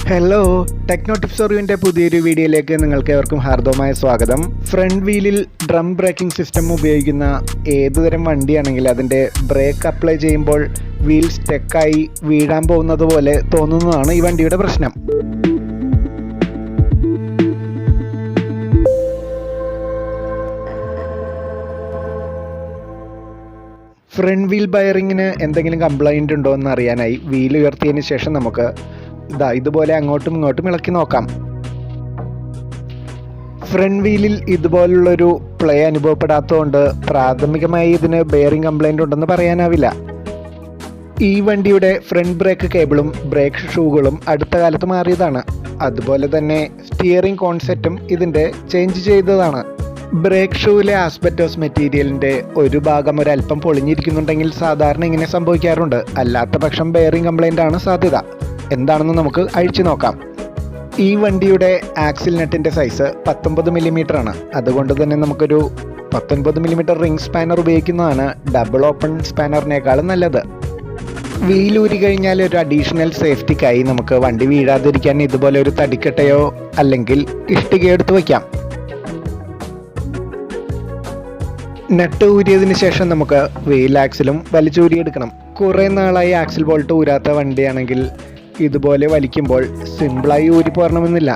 Hello, techno tips റിവ്യൂവിൻ്റെ പുതിയൊരു വീഡിയോയിലേക്ക് നിങ്ങൾക്ക് ഏവർക്കും ഹാർദവമായ സ്വാഗതം. ഫ്രണ്ട് വീലിൽ ഡ്രം ബ്രേക്കിംഗ് സിസ്റ്റം ഉപയോഗിക്കുന്ന ഏതുതരം വണ്ടിയാണെങ്കിൽ അതിൻ്റെ ബ്രേക്ക് അപ്ലൈ ചെയ്യുമ്പോൾ വീൽ സ്റ്റക്കായി വീഴാൻ പോകുന്നത് പോലെ തോന്നുന്നതാണ് ഈ വണ്ടിയുടെ പ്രശ്നം. ഫ്രണ്ട് വീൽ ബയറിങ്ങിന് എന്തെങ്കിലും കംപ്ലൈൻറ്റ് ഉണ്ടോ എന്ന് അറിയാനായി വീൽ ഉയർത്തിയതിന് ശേഷം നമുക്ക് ഇതുപോലെ അങ്ങോട്ടും ഇങ്ങോട്ടും ഇളക്കി നോക്കാം. ഫ്രണ്ട് വീലിൽ ഇതുപോലുള്ളൊരു പ്ലേ അനുഭവപ്പെടാത്തതുകൊണ്ട് പ്രാഥമികമായി ഇതിന് ബെയറിംഗ് കംപ്ലൈൻറ്റ് ഉണ്ടെന്ന് പറയാനാവില്ല. ഈ വണ്ടിയുടെ ഫ്രണ്ട് ബ്രേക്ക് കേബിളും ബ്രേക്ക് ഷൂകളും അടുത്ത കാലത്ത് മാറിയതാണ്. അതുപോലെ തന്നെ സ്റ്റിയറിംഗ് കോൺസെപ്റ്റും ഇതിൻ്റെ ചേഞ്ച് ചെയ്തതാണ്. ബ്രേക്ക് ഷൂവിലെ ആസ്ബറ്റോസ് മെറ്റീരിയലിൻ്റെ ഒരു ഭാഗം ഒരല്പം പൊളിഞ്ഞിരിക്കുന്നുണ്ടെങ്കിൽ സാധാരണ ഇങ്ങനെ സംഭവിക്കാറുണ്ട്. അല്ലാത്ത പക്ഷം ബെയറിംഗ് കംപ്ലൈൻ്റ് ആണ് സാധ്യത. എന്താണെന്ന് നമുക്ക് അഴിച്ചു നോക്കാം. ഈ വണ്ടിയുടെ ആക്സിൽ നെറ്റിൻ്റെ സൈസ് 19 mm ആണ്. അതുകൊണ്ട് തന്നെ നമുക്കൊരു 19 mm റിംഗ് സ്പാനർ ഉപയോഗിക്കുന്നതാണ് ഡബിൾ ഓപ്പൺ സ്പാനറിനേക്കാളും നല്ലത്. വീലൂരി കഴിഞ്ഞാൽ ഒരു അഡീഷണൽ സേഫ്റ്റിക്കായി നമുക്ക് വണ്ടി വീഴാതിരിക്കാൻ ഇതുപോലെ ഒരു തടിക്കട്ടയോ അല്ലെങ്കിൽ ഇഷ്ടികയോ എടുത്ത് വയ്ക്കാം. നട്ട് ഊരിയതിന് ശേഷം നമുക്ക് വീൽ ആക്സിലും വലിച്ചൂരിയെടുക്കണം. കുറേ നാളായി ആക്സിൽ ബോൾട്ട് ഊരാത്ത വണ്ടിയാണെങ്കിൽ ഇതുപോലെ വലിക്കുമ്പോൾ സിമ്പിളായി ഊരി പോരണമെന്നില്ല.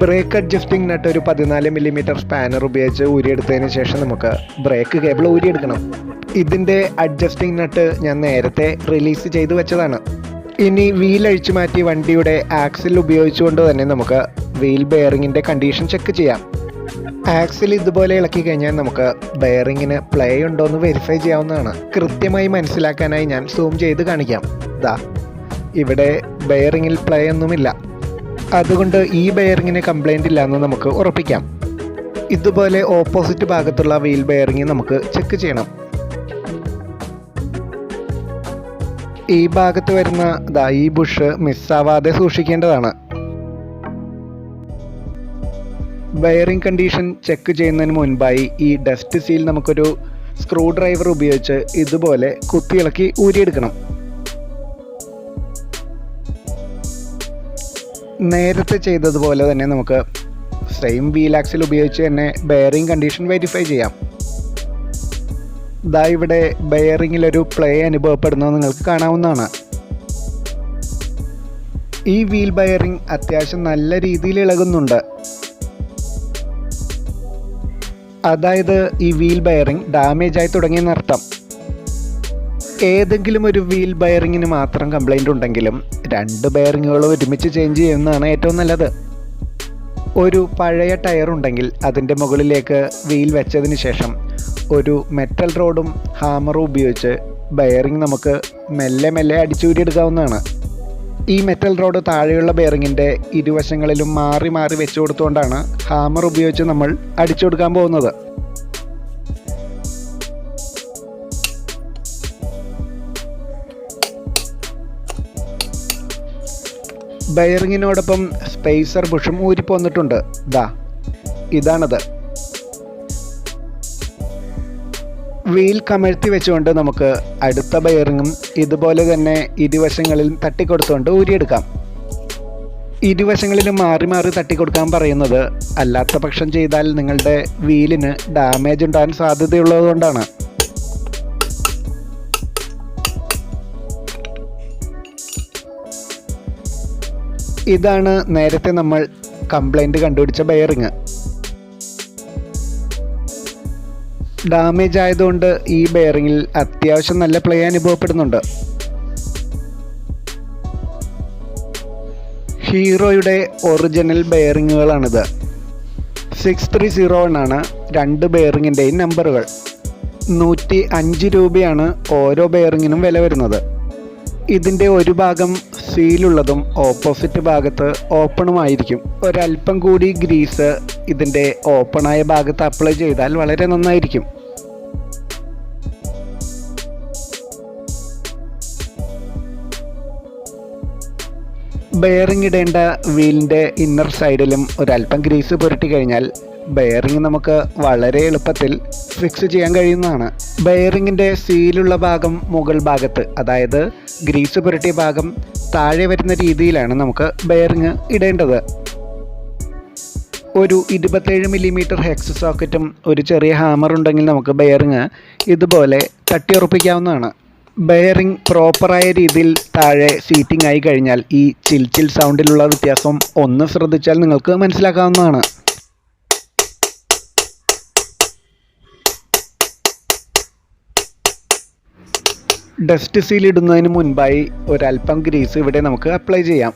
ബ്രേക്ക് അഡ്ജസ്റ്റിംഗ് നട്ട് ഒരു 14 mm സ്പാനർ ഉപയോഗിച്ച് ഊരിയെടുത്തതിന് ശേഷം നമുക്ക് ബ്രേക്ക് കേബിൾ ഊരിയെടുക്കണം. ഇതിൻ്റെ അഡ്ജസ്റ്റിംഗ് നട്ട് ഞാൻ നേരത്തെ റിലീസ് ചെയ്ത് വെച്ചതാണ്. ഇനി വീൽ അഴിച്ചു മാറ്റി വണ്ടിയുടെ ആക്സിൽ ഉപയോഗിച്ചുകൊണ്ട് തന്നെ നമുക്ക് വീൽ ബെയറിങ്ങിൻ്റെ കണ്ടീഷൻ ചെക്ക് ചെയ്യാം. ആക്സിൽ ഇതുപോലെ ഇളക്കി കഴിഞ്ഞാൽ നമുക്ക് ബെയറിങ്ങിന് പ്ലേ ഉണ്ടോ എന്ന് വെരിഫൈ ചെയ്യാവുന്നതാണ്. കൃത്യമായി മനസ്സിലാക്കാനായി ഞാൻ സൂം ചെയ്ത് കാണിക്കാം. ഇവിടെ ബെയറിങ്ങിൽ പ്ലേ ഒന്നുമില്ല. അതുകൊണ്ട് ഈ ബെയറിങ്ങിന് കംപ്ലൈൻ്റ് ഇല്ല എന്ന് നമുക്ക് ഉറപ്പിക്കാം. ഇതുപോലെ ഓപ്പോസിറ്റ് ഭാഗത്തുള്ള വീൽ ബെയറിങ് നമുക്ക് ചെക്ക് ചെയ്യണം. ഈ ഭാഗത്ത് വരുന്ന ഈ ബുഷ് മിസ്സാവാതെ സൂക്ഷിക്കേണ്ടതാണ്. ബെയറിംഗ് കണ്ടീഷൻ ചെക്ക് ചെയ്യുന്നതിന് മുൻപായി ഈ ഡസ്റ്റ് സീൽ നമുക്കൊരു സ്ക്രൂ ഡ്രൈവർ ഉപയോഗിച്ച് ഇതുപോലെ കുത്തിയിളക്കി ഊരിയെടുക്കണം. നേരത്തെ ചെയ്തതുപോലെ തന്നെ നമുക്ക് സെയിം വീൽ ആക്സിൽ ഉപയോഗിച്ച് തന്നെ ബെയറിംഗ് കണ്ടീഷൻ വെരിഫൈ ചെയ്യാം. ഇവിടെ ബെയറിങ്ങിലൊരു പ്ലേ അനുഭവപ്പെടുന്നത് നിങ്ങൾക്ക് കാണാവുന്നതാണ്. ഈ വീൽ ബെയറിംഗ് അത്യാവശ്യം നല്ല രീതിയിൽ ഇളകുന്നുണ്ട്. അതായത് ഈ വീൽ ബെയറിംഗ് ഡാമേജ് ആയി തുടങ്ങിയെന്നർത്ഥം. ഏതെങ്കിലും ഒരു വീൽ ബെയറിങ്ങിന് മാത്രം കംപ്ലൈൻ്റ് ഉണ്ടെങ്കിലും 2 ബെയറിങ്ങുകളും ഒരുമിച്ച് ചേഞ്ച് ചെയ്യുന്നതാണ് ഏറ്റവും നല്ലത്. ഒരു പഴയ ടയർ ഉണ്ടെങ്കിൽ അതിൻ്റെ മുകളിലേക്ക് വീൽ വെച്ചതിന് ശേഷം ഒരു മെറ്റൽ റോഡും ഹാമറും ഉപയോഗിച്ച് ബെയറിംഗ് നമുക്ക് മെല്ലെ മെല്ലെ അടിച്ചൂരിയെടുക്കാവുന്നതാണ്. ഈ മെറ്റൽ റോഡ് താഴെയുള്ള ബെയറിങ്ങിൻ്റെ ഇരുവശങ്ങളിലും മാറി മാറി വെച്ചു കൊടുത്തുകൊണ്ടാണ് ഹാമർ ഉപയോഗിച്ച് നമ്മൾ അടിച്ചു കൊടുക്കാൻ പോകുന്നത്. ബെയറിങ്ങിനോടൊപ്പം സ്പേസർ ബുഷും ഊരിപ്പോന്നിട്ടുണ്ട്. ഇതാണത്. വീൽ കമഴ്ത്തി വെച്ചുകൊണ്ട് നമുക്ക് അടുത്ത ബെയറിങ്ങും ഇതുപോലെ തന്നെ ഇരുവശങ്ങളിൽ തട്ടിക്കൊടുത്തുകൊണ്ട് ഊരിയെടുക്കാം. ഇരുവശങ്ങളിലും മാറി മാറി തട്ടിക്കൊടുക്കാൻ പറയുന്നത് അല്ലാത്ത പക്ഷം ചെയ്താൽ നിങ്ങളുടെ വീലിന് ഡാമേജ് ഉണ്ടാകാൻ സാധ്യതയുള്ളതുകൊണ്ടാണ്. ഇതാണ് നേരത്തെ നമ്മൾ കംപ്ലൈൻറ്റ് കണ്ടുപിടിച്ച ബെയറിങ്. ഡാമേജ് ആയതുകൊണ്ട് ഈ ബെയറിങ്ങിൽ അത്യാവശ്യം നല്ല പ്ലേ അനുഭവപ്പെടുന്നുണ്ട്. ഹീറോയുടെ ഒറിജിനൽ ബെയറിങ്ങുകളാണിത്. 6301 ആണ് 2 ബെയറിങ്ങിൻ്റെയും നമ്പറുകൾ. 105 രൂപയാണ് ഓരോ ബെയറിങ്ങിനും വില വരുന്നത്. ഇതിൻ്റെ ഒരു ഭാഗം സീലുള്ളതും ഓപ്പോസിറ്റ് ഭാഗത്ത് ഓപ്പണുമായിരിക്കും. ഒരല്പം കൂടി ഗ്രീസ് ഇതിൻ്റെ ഓപ്പണായ ഭാഗത്ത് അപ്ലൈ ചെയ്താൽ വളരെ നന്നായിരിക്കും. ബെയറിംഗ് ഇടേണ്ട വീലിൻ്റെ ഇന്നർ സൈഡിലും ഒരല്പം ഗ്രീസ് പുരട്ടി കഴിഞ്ഞാൽ ബെയറിംഗ് നമുക്ക് വളരെ എളുപ്പത്തിൽ ഫിക്സ് ചെയ്യാൻ കഴിയുന്നതാണ്. ബെയറിങ്ങിൻ്റെ സീലുള്ള ഭാഗം മുകൾ ഭാഗത്ത്, അതായത് ഗ്രീസ് പുരട്ടിയ ഭാഗം താഴെ വരുന്ന രീതിയിലാണ് നമുക്ക് ബെയറിങ് ഇടേണ്ടത്. ഒരു 27 മില്ലിമീറ്റർ ഹെക്സ് സോക്കറ്റും ഒരു ചെറിയ ഹാമർ ഉണ്ടെങ്കിൽ നമുക്ക് ബെയറിങ് ഇതുപോലെ തട്ടിയുറപ്പിക്കാവുന്നതാണ്. ബെയറിങ് പ്രോപ്പറായ രീതിയിൽ താഴെ സീറ്റിംഗ് ആയി കഴിഞ്ഞാൽ ഈ ചിൽ സൗണ്ടിലുള്ള വ്യത്യാസം ഒന്ന് ശ്രദ്ധിച്ചാൽ നിങ്ങൾക്ക് മനസ്സിലാക്കാവുന്നതാണ്. ഡസ്റ്റ് സീൽ ഇടുന്നതിന് മുൻപായി ഒരല്പം ഗ്രീസ് ഇവിടെ നമുക്ക് അപ്ലൈ ചെയ്യാം.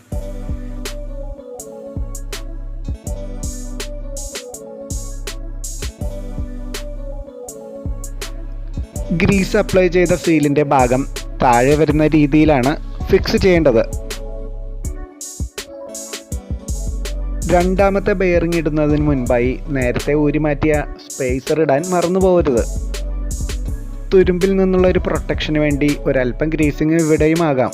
ഗ്രീസ് അപ്ലൈ ചെയ്ത സീലിൻ്റെ ഭാഗം താഴെ വരുന്ന രീതിയിലാണ് ഫിക്സ് ചെയ്യേണ്ടത്. രണ്ടാമത്തെ ബെയറിംഗ് ഇടുന്നതിന് മുൻപായി നേരത്തെ ഊരി മാറ്റിയ സ്പേസർ ഇടാൻ മറന്നു പോകരുത്. തുരുമ്പിൽ നിന്നുള്ള ഒരു പ്രൊട്ടക്ഷന് വേണ്ടി ഒരല്പം ഗ്രീസിങ് ഇവിടെയും ആകാം.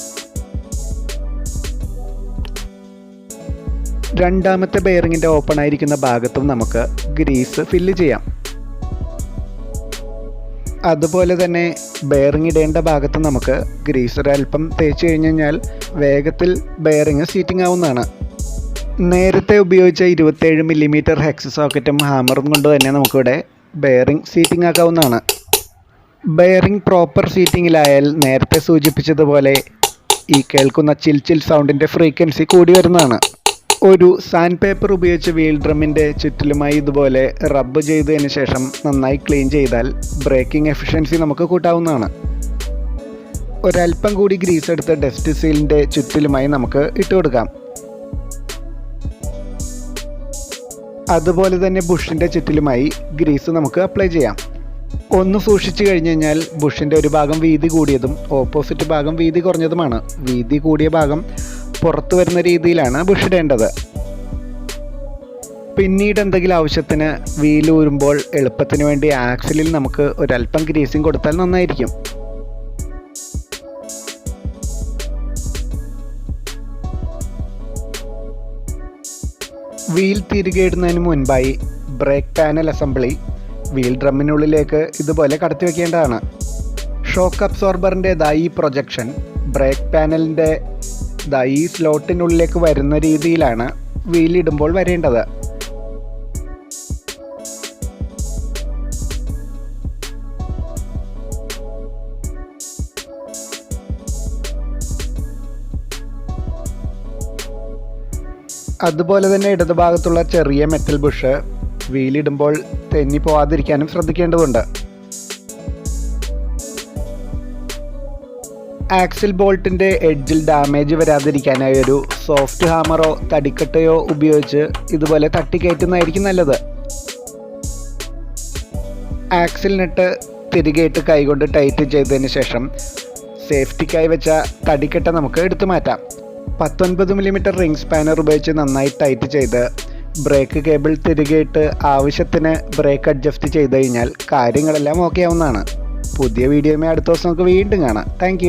രണ്ടാമത്തെ ബെയറിങ്ങിൻ്റെ ഓപ്പൺ ആയിരിക്കുന്ന ഭാഗത്തും നമുക്ക് ഗ്രീസ് ഫില്ല് ചെയ്യാം. അതുപോലെ തന്നെ ബെയറിംഗ് ഇടേണ്ട ഭാഗത്ത് നമുക്ക് ഗ്രീസ് ഒരല്പം തേച്ച് കഴിഞ്ഞ് കഴിഞ്ഞാൽ വേഗത്തിൽ ബെയറിംഗ് സീറ്റിംഗ് ആവുന്നതാണ്. നേരത്തെ ഉപയോഗിച്ച 27 മില്ലിമീറ്റർ ഹെക്സ് സോക്കറ്റും ഹാമറും കൊണ്ട് തന്നെ നമുക്കിവിടെ ബെയറിംഗ് സീറ്റിംഗ് ആക്കാവുന്നതാണ്. ബെയറിംഗ് പ്രോപ്പർ സീറ്റിങ്ങിലായാൽ നേരത്തെ സൂചിപ്പിച്ചതുപോലെ ഈ കേൾക്കുന്ന ചിൽ സൗണ്ടിൻ്റെ ഫ്രീക്വൻസി കൂടി വരുന്നതാണ്. ഒരു സാൻഡ് പേപ്പർ ഉപയോഗിച്ച് വീൽ ഡ്രമ്മിൻ്റെ ചുറ്റിലുമായി ഇതുപോലെ റബ്ബ് ചെയ്തതിന് ശേഷം നന്നായി ക്ലീൻ ചെയ്താൽ ബ്രേക്കിംഗ് എഫിഷ്യൻസി നമുക്ക് കൂട്ടാവുന്നതാണ്. ഒരല്പം കൂടി ഗ്രീസ് എടുത്ത് ഡസ്റ്റ് സീലിൻ്റെ ചുറ്റിലുമായി നമുക്ക് ഇട്ട് കൊടുക്കാം. അതുപോലെ തന്നെ ബുഷിൻ്റെ ചുറ്റിലുമായി ഗ്രീസ് നമുക്ക് അപ്ലൈ ചെയ്യാം. ഒന്ന് സൂക്ഷിച്ചു കഴിഞ്ഞ് കഴിഞ്ഞാൽ ബുഷിൻ്റെ ഒരു ഭാഗം വീതി കൂടിയതും ഓപ്പോസിറ്റ് ഭാഗം വീതി കുറഞ്ഞതുമാണ്. വീതി കൂടിയ ഭാഗം പുറത്തു വരുന്ന രീതിയിലാണ് ബുഷ് ഇടേണ്ടത്. പിന്നീട് എന്തെങ്കിലും ആവശ്യത്തിന് വീൽ ഊരുമ്പോൾ എളുപ്പത്തിന് വേണ്ടി ആക്സിലിൽ നമുക്ക് ഒരല്പം ഗ്രീസിങ് കൊടുത്താൽ നന്നായിരിക്കും. വീൽ തിരികെ ഇടുന്നതിന് മുൻപായി ബ്രേക്ക് പാനൽ അസംബ്ലി വീൽ ഡ്രമ്മിനുള്ളിലേക്ക് ഇതുപോലെ കടത്തി വയ്ക്കേണ്ടതാണ്. ഷോക്ക് അബ്സോർബറിൻ്റെ ഈ പ്രൊജക്ഷൻ ബ്രേക്ക് പാനലിൻ്റെ ഈ സ്ലോട്ടിനുള്ളിലേക്ക് വരുന്ന രീതിയിലാണ് വീലിടുമ്പോൾ വരേണ്ടത്. അതുപോലെ തന്നെ ഇടതുഭാഗത്തുള്ള ചെറിയ മെറ്റൽ ബുഷ് വീലിടുമ്പോൾ തെന്നി പോവാതിരിക്കാനും ശ്രദ്ധിക്കേണ്ടതുണ്ട്. ആക്സിൽ ബോൾട്ടിൻ്റെ എഡ്ജിൽ ഡാമേജ് വരാതിരിക്കാനായി ഒരു സോഫ്റ്റ് ഹാമറോ തടിക്കട്ടയോ ഉപയോഗിച്ച് ഇതുപോലെ തട്ടിക്കയറ്റുന്നതായിരിക്കും നല്ലത്. ആക്സിൽ നെട്ട് തിരികെ ഇട്ട് കൈകൊണ്ട് ടൈറ്റ് ചെയ്തതിന് ശേഷം സേഫ്റ്റിക്കായി വെച്ച തടിക്കട്ട നമുക്ക് എടുത്തു മാറ്റാം. 19 മില്ലിമീറ്റർ റിംഗ് സ്പാനർ ഉപയോഗിച്ച് നന്നായി ടൈറ്റ് ചെയ്ത് ബ്രേക്ക് കേബിൾ തിരികെ ഇട്ട് ആവശ്യത്തിന് ബ്രേക്ക് അഡ്ജസ്റ്റ് ചെയ്ത് കഴിഞ്ഞാൽ കാര്യങ്ങളെല്ലാം ഓക്കെ ആവുന്നതാണ്. പുതിയ വീഡിയോയുമായി അടുത്ത ദിവസം നമുക്ക് വീണ്ടും കാണാം. താങ്ക്